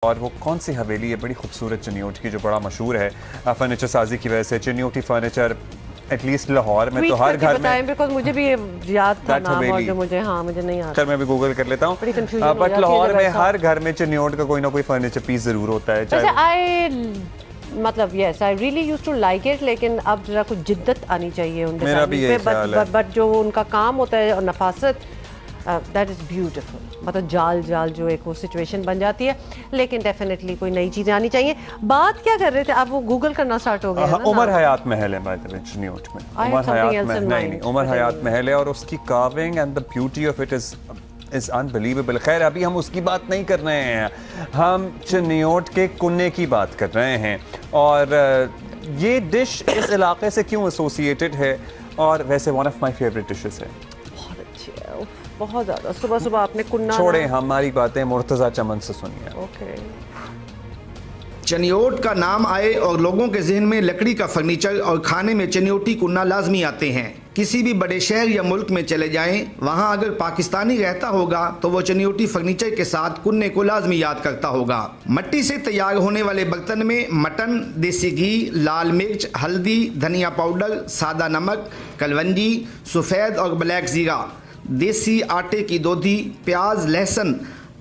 और वो कौन सी हवेली है बड़ी खूबसूरत चनियोट की जो बड़ा मशहूर है फर्नीचर साजी की वजह से। चनियोटी फर्नीचर एटलीस्ट लाहौर में तो हर घर में, बिकॉज़ मुझे भी याद था नाम और जो मुझे नहीं आता। चल मैं भी गूगल कर लेता हूँ। बट लाहौर में हर घर में चनियोट का कोई ना कोई फर्नीचर पीस जरूर होता है। मतलब yes I really used to like it, लेकिन अब जरा कुछ जिद्दत आनी चाहिए उनके मेरा भी यही ख्याल है। बट जो उनका काम होता है और नफासत, दैट इज़ ब्यूटीफुल। मतलब जाल जाल जो एक वो सिचुएशन बन जाती है, लेकिन डेफिनेटली कोई नई चीज़ें आनी चाहिए। बात क्या कर रहे थे अब? वो गूगल करना स्टार्ट हो गया। उमर हयात महल है बाय द वे चनियोट में। उमर हयात महल नहीं, उमर हयात महल है और उसकी carving and the beauty of it is unbelievable. खैर अभी हम उसकी बात नहीं कर रहे हैं, हम चनियोट के कुन्ने की बात कर रहे हैं। और ये डिश इस इलाके से क्यों एसोसिएटेड है, और वैसे one of my favourite dishes है। बहुत अच्छी है, बहुत ज़्यादा। सुबह सुबह आपने कुन्ना छोड़े हमारी बातें, मुर्तज़ा चमन से सुनिए। ओके। चनियोट का नाम आए और लोगों के जहन में लकड़ी का फर्नीचर और खाने में चनियोटी कुन्ना लाजमी आते हैं। किसी भी बड़े शहर या मुल्क में चले जाएं, वहां अगर पाकिस्तानी रहता होगा तो वो चनियोटी फर्नीचर के साथ कुन्ने को लाजमी याद करता होगा। मिट्टी से तैयार होने वाले बर्तन में मटन, देसी घी, लाल मिर्च, हल्दी, धनिया पाउडर, सादा नमक, कलवंजी, सफ़ेद और ब्लैक जीरा, देसी आटे की दोधी, प्याज, लहसुन,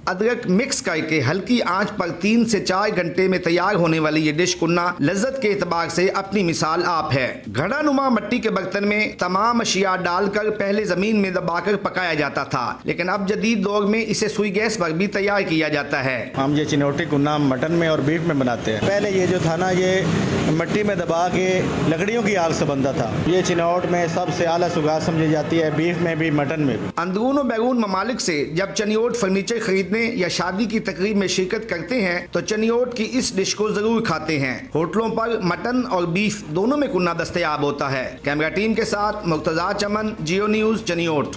अदरक मिक्स करके हल्की आंच पर 3 से 4 घंटे में तैयार होने वाली ये डिश कुन्ना लज्जत के एतबार से अपनी मिसाल आप है। घड़ा नुमा मिट्टी के बर्तन में तमाम अशिया डालकर पहले जमीन में दबाकर पकाया जाता था, लेकिन अब जदीद दौर में इसे सुई गैस पर भी तैयार किया जाता है। हम ये चनियोटी कुन्ना मटन में और बीफ में बनाते हैं। पहले ये जो था ना, ये मिट्टी में दबा के लकड़ियों की आग से बनता था। ये चनियोट में सबसे आला सुगात समझी जाती है, बीफ में भी मटन में भी। अंदरून और बैरून ममालिक से जब चनियोट फर्नीचर खरीदने या शादी की तकरीब में शिरकत करते हैं तो चनियोट की इस डिश को जरूर खाते हैं। होटलों पर मटन और बीफ दोनों में कुन्ना दस्तयाब होता है। कैमरा टीम के साथ मुर्तज़ा चमन, जियो न्यूज़, चनियोट।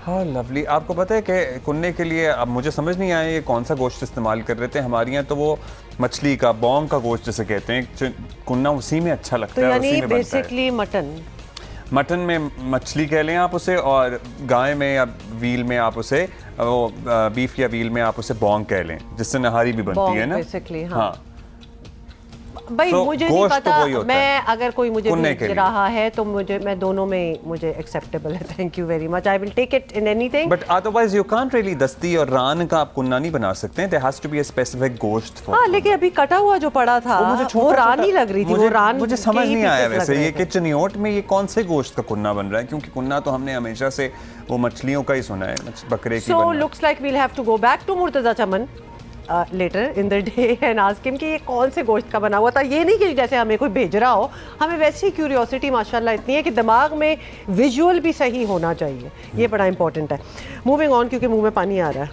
हाँ लवली। आपको पता है कि कुन्ने के लिए अब मुझे समझ नहीं आया ये कौन सा गोश्त इस्तेमाल कर रहे थे। हमारे यहाँ तो वो मछली का बोंग का गोश्त जैसे कहते हैं, कुन्ना उसी में अच्छा लगता है। यानी बेसिकली मटन में मछली कह लें आप उसे, और गाय में या व्हील में आप उसे, वो बीफ या व्हील में आप उसे बोंग कह लें, जिससे नहारी भी बनती है ना। बेसिकली हाँ। भाई मुझे नहीं पता, मैं अगर कोई मुझे भेज रहा है तो मैं दोनों में मुझे एक्सेप्टेबल है। Thank you very much, I will take it in anything. But otherwise you can't really दस्ती और रान का आप कुन्ना नहीं बना सकते हैं। There has to be a specific गोश्त। हां, लेकिन अभी कटा हुआ जो पड़ा था वो रान ही लग रही थी। वो रान मुझे समझ नहीं आया वैसे ये कि चनियोट में ये कौन से गोश्त का कुन्ना बन रहा है, क्योंकि कुन्ना तो हमने हमेशा से वो मछलियों का ही सुना है, बकरे की। So looks like we will have to go back to Murtaza Chaman later in the day and ask him कि ये कौन से गोश्त का बना हुआ था। ये नहीं कि जैसे हमें कोई भेज रहा हो, हमें वैसी क्यूरियोसिटी माशाल्लाह इतनी है कि दिमाग में विजुअल भी सही होना चाहिए। ये बड़ा इंपॉर्टेंट है। मूविंग ऑन, क्योंकि मुंह में पानी आ रहा है।